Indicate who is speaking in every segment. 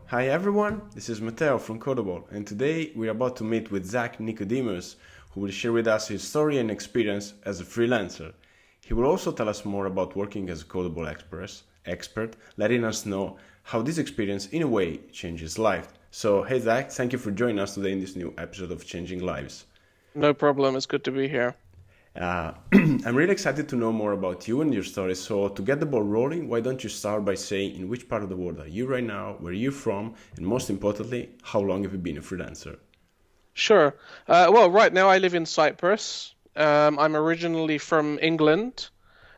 Speaker 1: Hi everyone, this is Matteo from Codeable, and today we're about to meet with Nicodemus, who will share with us his story and experience as a freelancer. He will also tell us more about working as a Codeable expert, letting us know how this experience in a way changes life. So hey Zach, thank you for joining us today in this new episode of Changing Lives.
Speaker 2: No problem. It's good to be here.
Speaker 1: I'm really excited to know more about you and your story. So to get the ball rolling, why don't you start by saying in which part of the world are you right now, where are you from, and most importantly, how long have you been a freelancer?
Speaker 2: Sure. Well, right now I live in Cyprus. I'm originally from England.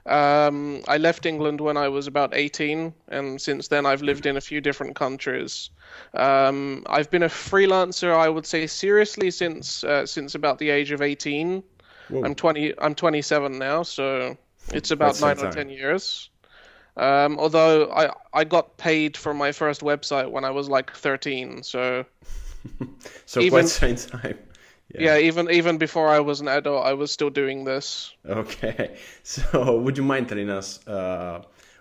Speaker 2: I left England when I was about 18, and since then I've lived in a few different countries. I've been a freelancer, I would say, seriously since about the age of 18.
Speaker 1: Whoa,
Speaker 2: I'm 27 now, so it's
Speaker 1: quite
Speaker 2: about
Speaker 1: some
Speaker 2: 9 or 10 years. Although I got paid for my first website when I was like 13, so
Speaker 1: so quite
Speaker 2: even
Speaker 1: some time. Yeah.
Speaker 2: yeah, even before I was an adult, I was still doing this.
Speaker 1: Okay. So would you mind telling us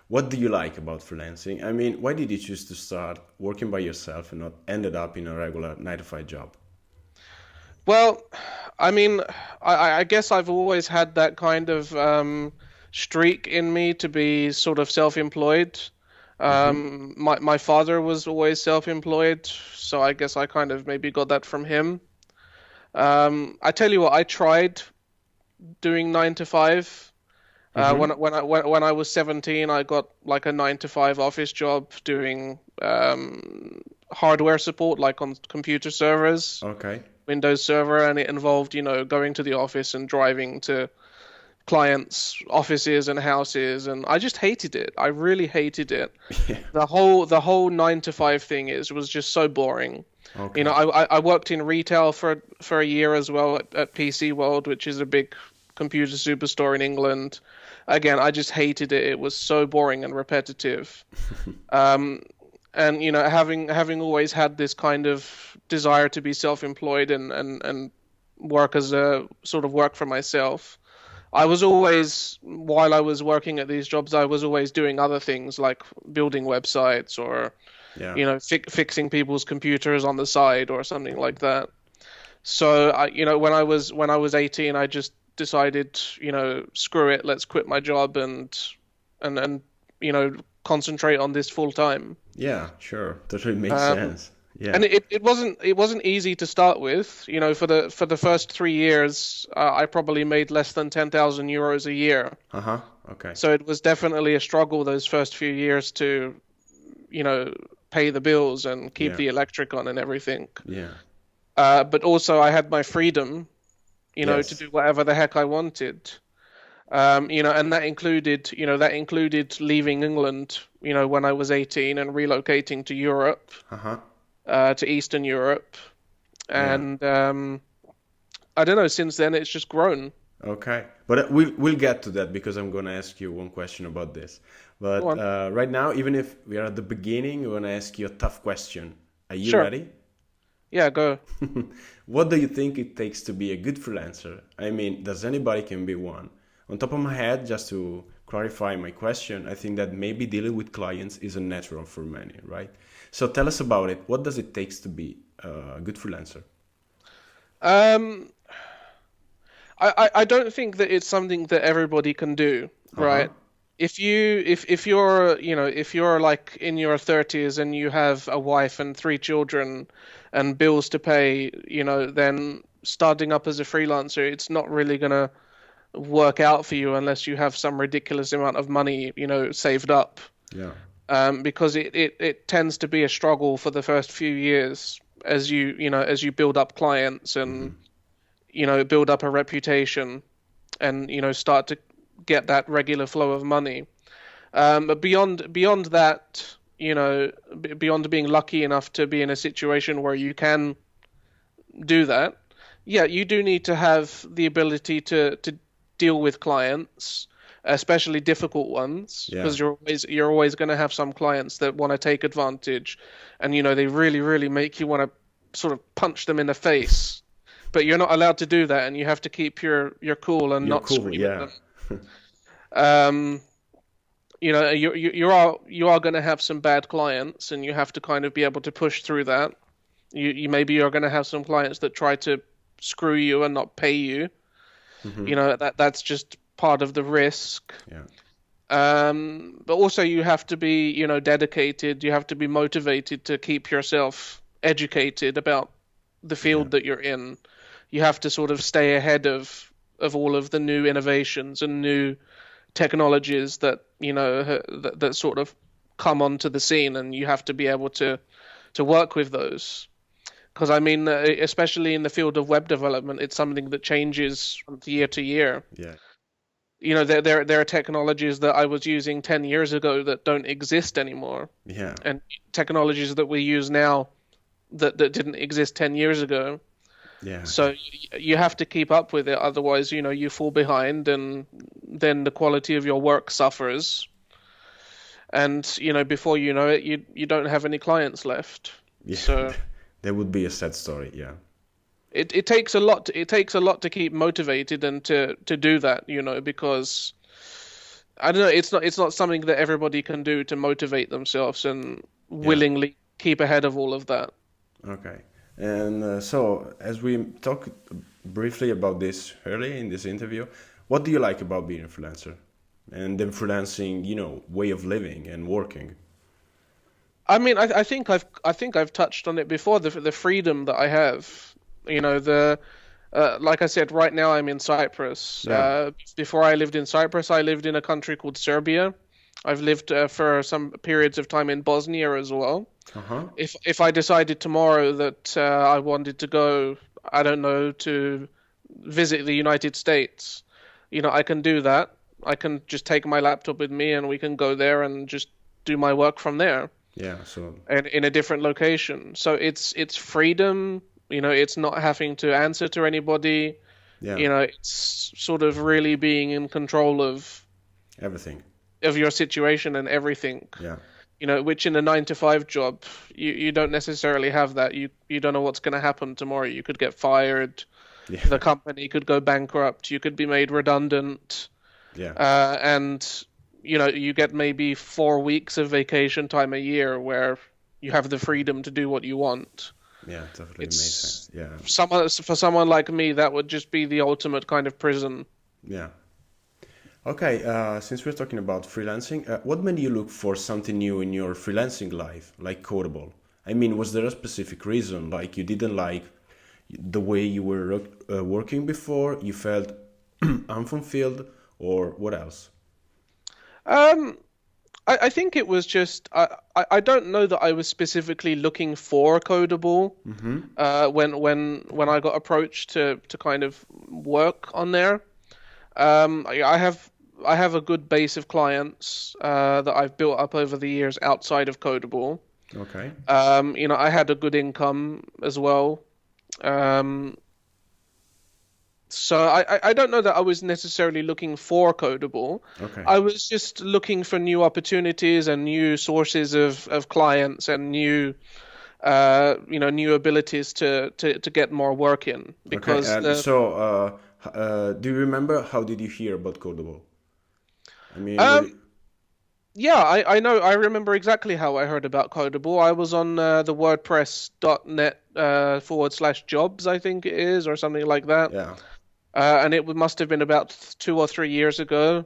Speaker 1: what do you like about freelancing? I mean, why did you choose to start working by yourself and not ended up in a regular 9 to 5 job?
Speaker 2: Well, I mean, I guess I've always had that kind of streak in me to be sort of self-employed.
Speaker 1: Mm-hmm.
Speaker 2: My father was always self-employed, so I guess I kind of maybe got that from him. I tell you what, I tried doing 9 to 5.
Speaker 1: Mm-hmm.
Speaker 2: When I was 17, I got like a 9 to 5 office job doing hardware support, like on computer servers,
Speaker 1: Okay.
Speaker 2: Windows Server, and it involved, going to the office and driving to clients' offices and houses, and I just hated it. I really hated it.
Speaker 1: Yeah.
Speaker 2: The whole 9 to 5 thing was just so boring.
Speaker 1: Okay.
Speaker 2: I worked in retail for a year as well at PC World, which is a big computer superstore in England. Again, I just hated it. It was so boring and repetitive. And having always had this kind of desire to be self-employed and work as a sort of work for myself, I was always, while I was working at these jobs, I was always doing other things like building websites or
Speaker 1: Yeah.
Speaker 2: fixing people's computers on the side or something like that. So when I was 18, I just decided, screw it, let's quit my job and concentrate on this full time.
Speaker 1: Yeah, sure. Totally makes
Speaker 2: Um,
Speaker 1: sense. Yeah.
Speaker 2: and it wasn't easy to start with. For the first 3 years, I probably made less than 10,000 euros a year.
Speaker 1: Uh-huh. Okay.
Speaker 2: So it was definitely a struggle those first few years to, pay the bills and keep
Speaker 1: Yeah.
Speaker 2: the electric on and everything.
Speaker 1: Yeah.
Speaker 2: But also I had my freedom, to
Speaker 1: Yes.
Speaker 2: do whatever the heck I wanted. And that included leaving England, when I was 18 and relocating to Europe,
Speaker 1: Uh-huh.
Speaker 2: to Eastern Europe.
Speaker 1: Yeah.
Speaker 2: And I don't know, since then it's just grown.
Speaker 1: Okay, but we'll get to that because I'm gonna ask you one question about this.
Speaker 2: Go
Speaker 1: But
Speaker 2: on.
Speaker 1: right now, even if we are at the beginning, I'm gonna ask you a tough question. Are you
Speaker 2: Sure.
Speaker 1: ready?
Speaker 2: Yeah, go.
Speaker 1: What do you think it takes to be a good freelancer? I mean, does anybody can be one? On top of my head, just to clarify my question, I think that maybe dealing with clients is a natural for many, right? So tell us about it. What does it takes to be a good freelancer?
Speaker 2: Um, I don't think that it's something that everybody can do,
Speaker 1: Uh-huh.
Speaker 2: right? If you're like in your 30s and you have a wife and 3 children and bills to pay, then starting up as a freelancer, it's not really gonna work out for you unless you have some ridiculous amount of money, saved up.
Speaker 1: Yeah.
Speaker 2: Because it tends to be a struggle for the first few years as you build up clients and
Speaker 1: Hmm.
Speaker 2: build up a reputation and start to get that regular flow of money. But beyond that, beyond being lucky enough to be in a situation where you can do that, yeah, you do need to have the ability to deal with clients, especially difficult ones,
Speaker 1: Yeah.
Speaker 2: because you're always going to have some clients that want to take advantage, and they really really make you want to sort of punch them in the face. But you're not allowed to do that, and you have to keep your cool and
Speaker 1: You're
Speaker 2: not
Speaker 1: cool.
Speaker 2: scream at
Speaker 1: Yeah.
Speaker 2: them. Um, you are going to have some bad clients, and you have to kind of be able to push through that. You maybe you're going to have some clients that try to screw you and not pay you.
Speaker 1: Hmm.
Speaker 2: That's just part of the risk.
Speaker 1: Yeah.
Speaker 2: But also you have to be, dedicated. You have to be motivated to keep yourself educated about the
Speaker 1: Yeah.
Speaker 2: field that you're in. You have to sort of stay ahead of all of the new innovations and new technologies that, that sort of come onto the scene, and you have to be able to work with those. Because I mean, especially in the field of web development, it's something that changes from year to year.
Speaker 1: Yeah.
Speaker 2: There are technologies that I was using 10 years ago that don't exist anymore,
Speaker 1: Yeah.
Speaker 2: and technologies that we use now that didn't exist 10 years ago.
Speaker 1: Yeah.
Speaker 2: So you have to keep up with it, otherwise, you fall behind, and then the quality of your work suffers. And, before you know it, you don't have any clients left.
Speaker 1: Yeah.
Speaker 2: So
Speaker 1: That would be a sad story. Yeah.
Speaker 2: it takes a lot. It takes a lot to keep motivated and to do that, because I don't know. It's not something that everybody can do to motivate themselves and
Speaker 1: Yeah.
Speaker 2: willingly keep ahead of all of that.
Speaker 1: Okay. And so, as we talked briefly about this early in this interview, what do you like about being a freelancer and then freelancing, way of living and working?
Speaker 2: I mean, I think I've touched on it before. The freedom that I have, the like I said, right now I'm in Cyprus.
Speaker 1: Yeah.
Speaker 2: Before I lived in Cyprus, I lived in a country called Serbia. I've lived for some periods of time in Bosnia as well.
Speaker 1: Uh-huh.
Speaker 2: If I decided tomorrow that I wanted to go, I don't know, to visit the United States, I can do that. I can just take my laptop with me, and we can go there and just do my work from there,
Speaker 1: Yeah. So,
Speaker 2: and in a different location. So it's freedom. It's not having to answer to anybody.
Speaker 1: yeah,
Speaker 2: It's sort of really being in control
Speaker 1: everything.
Speaker 2: of your situation and everything.
Speaker 1: Yeah.
Speaker 2: Which in a 9 to 5 job, you don't necessarily have that. You don't know what's going to happen tomorrow. You could get fired.
Speaker 1: Yeah.
Speaker 2: The company could go bankrupt. You could be made redundant.
Speaker 1: Yeah.
Speaker 2: And you get maybe 4 weeks of vacation time a year where you have the freedom to do what you want.
Speaker 1: Yeah. Totally
Speaker 2: It's
Speaker 1: amazing. Yeah.
Speaker 2: for someone like me, that would just be the ultimate kind of prison.
Speaker 1: Yeah. Okay, since we're talking about freelancing, what made you look for something new in your freelancing life, like Codeable? I mean, was there a specific reason, like you didn't like the way you were working before, you felt unfulfilled, or what else?
Speaker 2: Um, I think it was just I don't know that I was specifically looking for Codeable
Speaker 1: Mm-hmm.
Speaker 2: when I got approached to kind of work on there. I have a good base of clients that I've built up over the years outside of Codeable.
Speaker 1: Okay.
Speaker 2: I had a good income as well. Um, so I don't know that I was necessarily looking for Codeable.
Speaker 1: Okay.
Speaker 2: I was just looking for new opportunities and new sources of clients and new abilities to get more work in
Speaker 1: Okay.
Speaker 2: because
Speaker 1: And so, do you remember how did you hear about Codeable? I mean,
Speaker 2: um yeah, I know. I remember exactly how I heard about Codeable. I was on the WordPress.net /jobs, I think it is, or something like that.
Speaker 1: yeah.
Speaker 2: And it must have been about 2 or 3 years ago.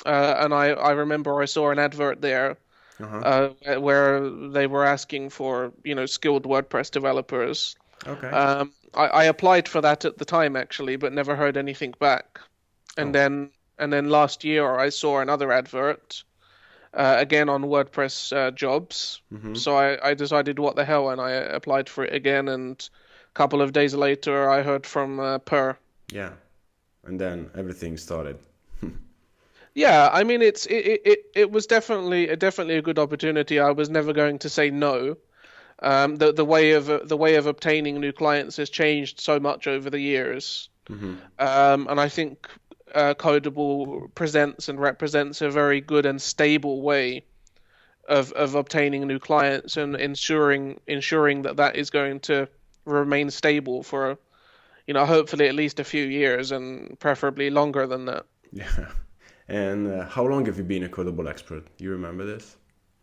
Speaker 2: And I remember I saw an advert there
Speaker 1: Uh-huh.
Speaker 2: where they were asking for, skilled WordPress developers.
Speaker 1: Okay.
Speaker 2: I applied for that at the time actually, but never heard anything back. And
Speaker 1: Oh.
Speaker 2: then last year I saw another advert again on WordPress jobs.
Speaker 1: Mm-hmm.
Speaker 2: So I decided what the hell, and I applied for it again. And a couple of days later, I heard from Per.
Speaker 1: Yeah. And then everything started.
Speaker 2: Yeah, I mean it was definitely a good opportunity. I was never going to say no. The way of obtaining new clients has changed so much over the years,
Speaker 1: Mm-hmm.
Speaker 2: and I think Codeable presents and represents a very good and stable way of obtaining new clients and ensuring that is going to remain stable for hopefully at least a few years and preferably longer than that.
Speaker 1: Yeah. And how long have you been a Codeable expert? You remember this?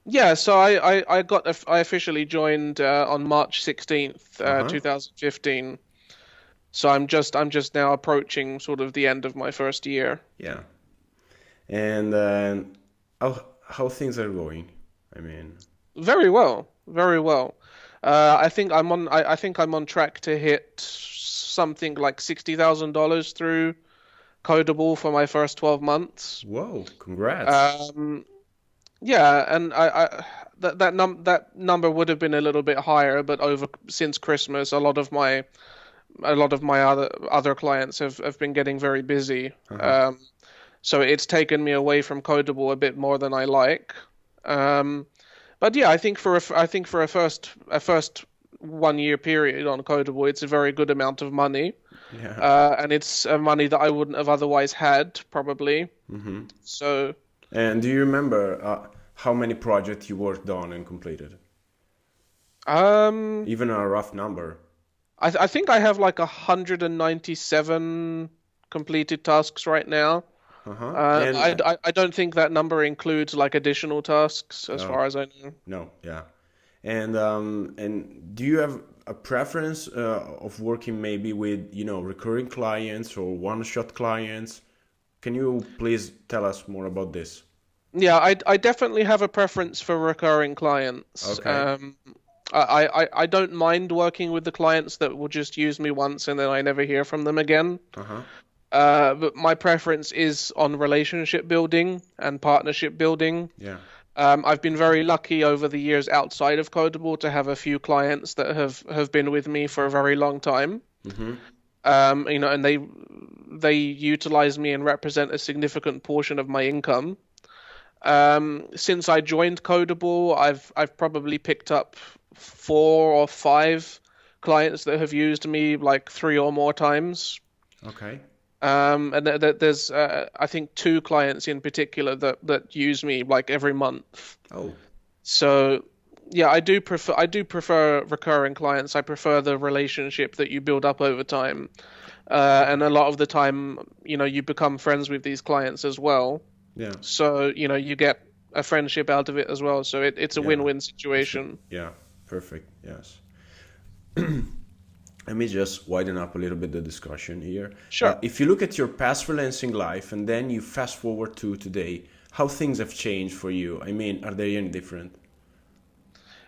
Speaker 2: Yeah, so I officially joined on March 16th,
Speaker 1: Uh-huh.
Speaker 2: 2015. So I'm just now approaching sort of the end of my first year.
Speaker 1: Yeah. And how things are going? I mean,
Speaker 2: Very well, very well. I think I'm on track to hit something like $60,000 through Codeable for my first 12 months.
Speaker 1: whoa, congrats.
Speaker 2: Um, yeah, and that number would have been a little bit higher, but over since Christmas, a lot of my other clients have been getting very busy.
Speaker 1: Uh-huh.
Speaker 2: So it's taken me away from Codeable a bit more than I like. Um, but yeah, I think for a first 1 year period on Codeable, it's a very good amount of money,
Speaker 1: Yeah.
Speaker 2: and it's money that I wouldn't have otherwise had probably.
Speaker 1: Mm-hmm.
Speaker 2: So
Speaker 1: And do you remember how many projects you worked on and completed?
Speaker 2: um,
Speaker 1: Even a rough number.
Speaker 2: I think I have like 197 completed tasks right now.
Speaker 1: Uh-huh. And
Speaker 2: I don't think that number includes like additional tasks, as
Speaker 1: oh,
Speaker 2: far as I know.
Speaker 1: no, yeah. And do you have a preference of working maybe with, recurring clients or one-shot clients? Can you please tell us more about this?
Speaker 2: Yeah, I definitely have a preference for recurring clients.
Speaker 1: Okay.
Speaker 2: I don't mind working with the clients that will just use me once and then I never hear from them again.
Speaker 1: Uh-huh.
Speaker 2: But my preference is on relationship building and partnership building.
Speaker 1: Yeah.
Speaker 2: I've been very lucky over the years outside of Codeable to have a few clients that have been with me for a very long time.
Speaker 1: Mm-hmm.
Speaker 2: And they utilize me and represent a significant portion of my income. Since I joined Codeable, I've probably picked up 4 or 5 clients that have used me like 3 or more times.
Speaker 1: Okay.
Speaker 2: And there's I think 2 clients in particular that use me like every month.
Speaker 1: Oh,
Speaker 2: So yeah, I do prefer recurring clients. I prefer the relationship that you build up over time. And a lot of the time, you become friends with these clients as well.
Speaker 1: yeah.
Speaker 2: So, you get a friendship out of it as well. So it's a
Speaker 1: Yeah.
Speaker 2: win-win
Speaker 1: It's a,
Speaker 2: situation.
Speaker 1: yeah. Perfect. Yes. Let me just widen up a little bit the discussion here.
Speaker 2: Sure.
Speaker 1: If you look at your past freelancing life and then you fast forward to today, how things have changed for you? I mean, are they any different?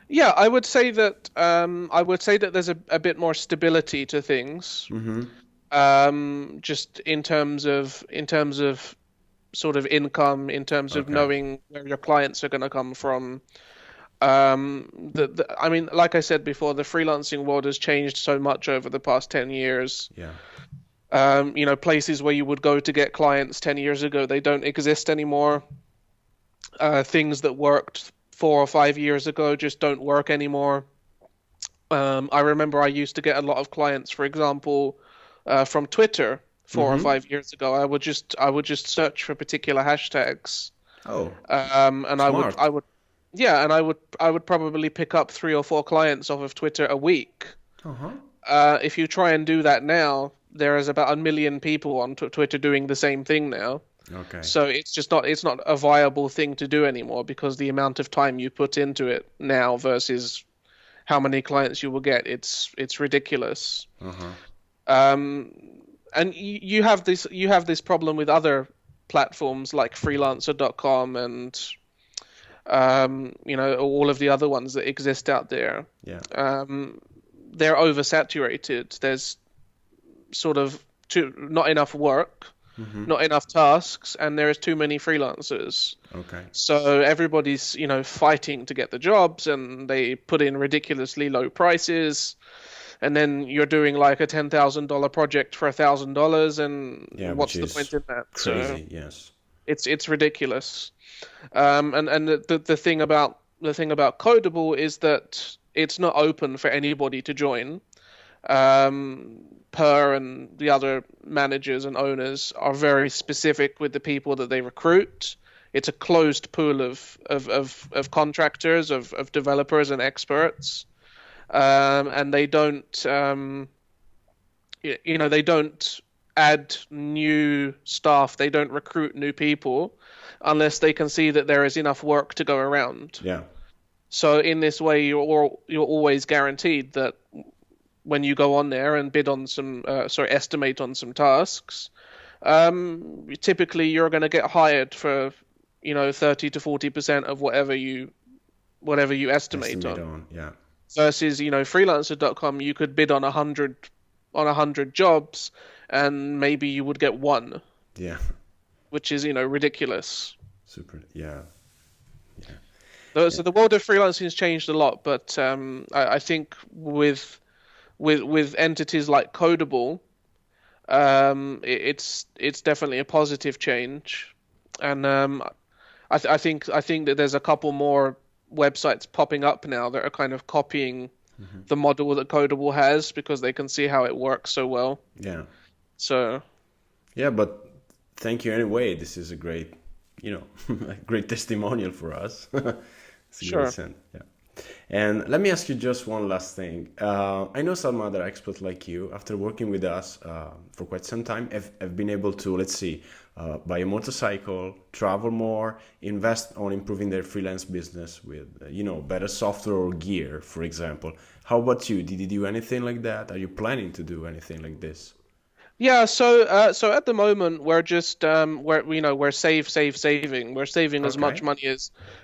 Speaker 2: Yeah, I would say that there's a bit more stability to things.
Speaker 1: Mm-hmm.
Speaker 2: Just in terms of sort of income, in terms of
Speaker 1: Okay.
Speaker 2: knowing where your clients are going to come from. I mean, like I said before, the freelancing world has changed so much over the past 10 years.
Speaker 1: Yeah.
Speaker 2: Places where you would go to get clients 10 years ago, they don't exist anymore. Things that worked 4 or 5 years ago just don't work anymore. I remember I used to get a lot of clients, for example, from Twitter 4 or 5 years ago. I would just search for particular hashtags,
Speaker 1: Oh,
Speaker 2: and
Speaker 1: smart.
Speaker 2: yeah, and I would probably pick up 3 or 4 clients off of Twitter a week.
Speaker 1: Uh-huh.
Speaker 2: If you try and do that now, there is about 1 million people on Twitter doing the same thing now.
Speaker 1: Okay.
Speaker 2: So it's not a viable thing to do anymore because the amount of time you put into it now versus how many clients you will get, it's ridiculous.
Speaker 1: Uh-huh.
Speaker 2: Um, and you have this problem with other platforms like freelancer.com and all of the other ones that exist out there.
Speaker 1: Yeah.
Speaker 2: They're oversaturated. There's sort of not enough work,
Speaker 1: Mm-hmm.
Speaker 2: not enough tasks, and there's too many freelancers.
Speaker 1: Okay.
Speaker 2: So everybody's, fighting to get the jobs, and they put in ridiculously low prices. And then you're doing like a $10,000 project for $1,000, and
Speaker 1: Yeah, which
Speaker 2: what's the
Speaker 1: is
Speaker 2: point in that? So
Speaker 1: crazy. Yes.
Speaker 2: it's ridiculous. And the thing about Codeable is that it's not open for anybody to join. Per and the other managers and owners are very specific with the people that they recruit. It's a closed pool of contractors, of developers and experts, and they don't they don't add new staff. They don't recruit new people unless they can see that there is enough work to go around.
Speaker 1: Yeah.
Speaker 2: So in this way, you're always guaranteed that when you go on there and bid on some, estimate on some tasks, typically you're going to get hired for, 30 to 40% of whatever you estimate
Speaker 1: Estimate
Speaker 2: on.
Speaker 1: on. Yeah.
Speaker 2: Versus, freelancer.com, you could bid on 100 jobs and maybe you would get one,
Speaker 1: Yeah.
Speaker 2: which is, ridiculous.
Speaker 1: Super. Yeah. Yeah.
Speaker 2: So the world of freelancing has changed a lot, but I think with entities like Codeable, it's definitely a positive change, and I think that there's a couple more websites popping up now that are kind of copying the model that Codeable has because they can see how it works so well.
Speaker 1: Yeah.
Speaker 2: So
Speaker 1: Yeah, but thank you anyway. This is a great, a great testimonial for us. It's a great
Speaker 2: sure.
Speaker 1: sense. Yeah. And let me ask you just one last thing. I know some other experts like you, after working with us for quite some time, have been able to, let's see, buy a motorcycle, travel more, invest on improving their freelance business with, better software or gear, for example. How about you? Did you do anything like that? Are you planning to do anything like this?
Speaker 2: Yeah, so at the moment we're just we're saving. We're saving as much
Speaker 1: Okay.
Speaker 2: money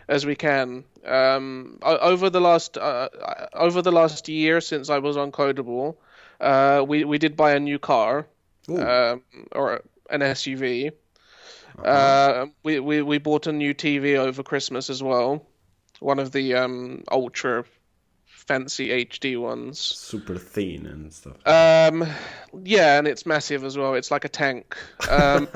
Speaker 2: as we can. Over the last year since I was on Codeable, we did buy a new car,
Speaker 1: Oh,
Speaker 2: um, or an SUV.
Speaker 1: uh-huh.
Speaker 2: We bought a new TV over Christmas as well, one of the ultra fancy HD ones.
Speaker 1: Super thin and stuff.
Speaker 2: Um, yeah, and it's massive as well. It's like a tank. Um,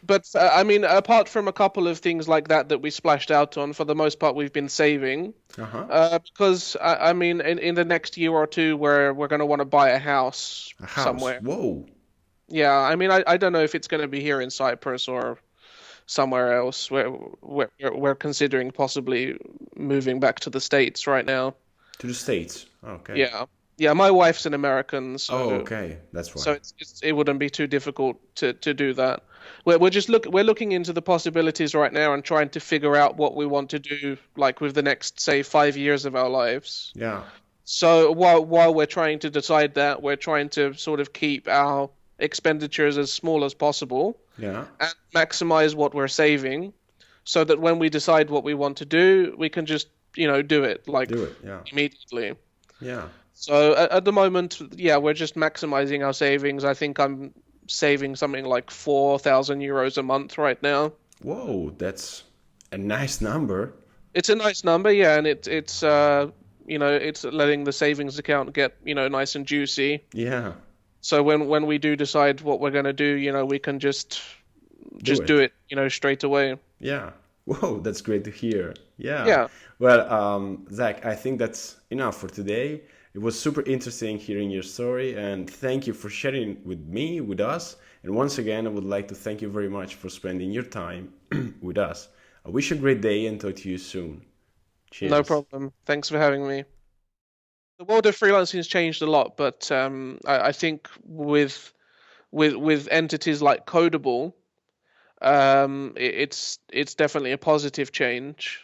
Speaker 2: but I mean, apart from a couple of things like that we splashed out on, for the most part, we've been saving.
Speaker 1: Uh-huh.
Speaker 2: Because I mean, in the next year or two, we're going to want to buy a house
Speaker 1: A house.
Speaker 2: somewhere.
Speaker 1: Whoa.
Speaker 2: Yeah, I mean, I don't know if it's going to be here in Cyprus or somewhere else. We're considering possibly moving back to the States right now.
Speaker 1: To the States. Okay.
Speaker 2: Yeah, yeah. My wife's an American,
Speaker 1: Oh,
Speaker 2: so.
Speaker 1: okay. That's
Speaker 2: So
Speaker 1: why.
Speaker 2: it wouldn't be too difficult to do that. We're looking into the possibilities right now and trying to figure out what we want to do, like with the next, say, 5 years of our lives.
Speaker 1: Yeah.
Speaker 2: So while we're trying to decide that, we're trying to sort of keep our expenditures as small as possible
Speaker 1: Yeah.
Speaker 2: and maximize what we're saving, so that when we decide what we want to do, we can just, do it like
Speaker 1: Do it. Yeah.
Speaker 2: immediately.
Speaker 1: Yeah.
Speaker 2: So at the moment, yeah, we're just maximizing our savings. I think I'm saving something like 4,000 euros a month right now.
Speaker 1: Whoa, that's a nice number.
Speaker 2: It's a nice number, yeah, and it's letting the savings account get, nice and juicy.
Speaker 1: Yeah.
Speaker 2: So when we do decide what we're going to do, we can just
Speaker 1: Do
Speaker 2: do
Speaker 1: it.
Speaker 2: it, straight away.
Speaker 1: Yeah. Whoa, that's great to hear. Yeah.
Speaker 2: Yeah.
Speaker 1: Well, Zach, I think that's enough for today. It was super interesting hearing your story, and thank you for sharing with me, with us. And once again, I would like to thank you very much for spending your time with us. I wish you a great day and talk to you soon.
Speaker 2: No
Speaker 1: Cheers.
Speaker 2: problem. Thanks for having me. The world of freelancing has changed a lot, but I think with entities like Codeable, it's definitely a positive change.